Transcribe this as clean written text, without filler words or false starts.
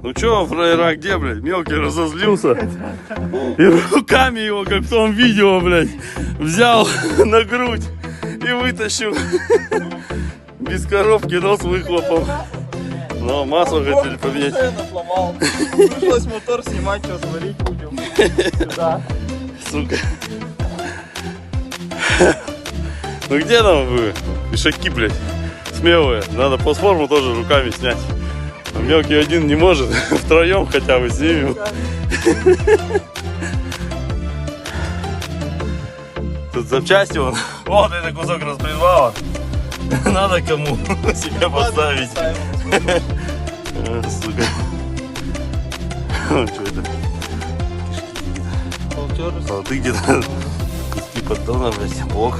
Ну чё, фраера, где, блядь? Мелкий разозлился. И руками его, как в том видео, блядь, взял на грудь и вытащил. Без коробки, но с выхлопом. Но масло хотели поменять. Сломал. Пришлось мотор снимать, что сварить будем. Сюда. Сука. Ну где там вы? Ишаки, блядь, смелые. Надо платформу тоже руками снять. А мелкий один не может. Втроем хотя бы снимем. Тут запчасти вон. Вот это кусок распредвала. Надо кому себе поставить. Сука. Что это? Болты где-то. Куски поддона, блядь, блок.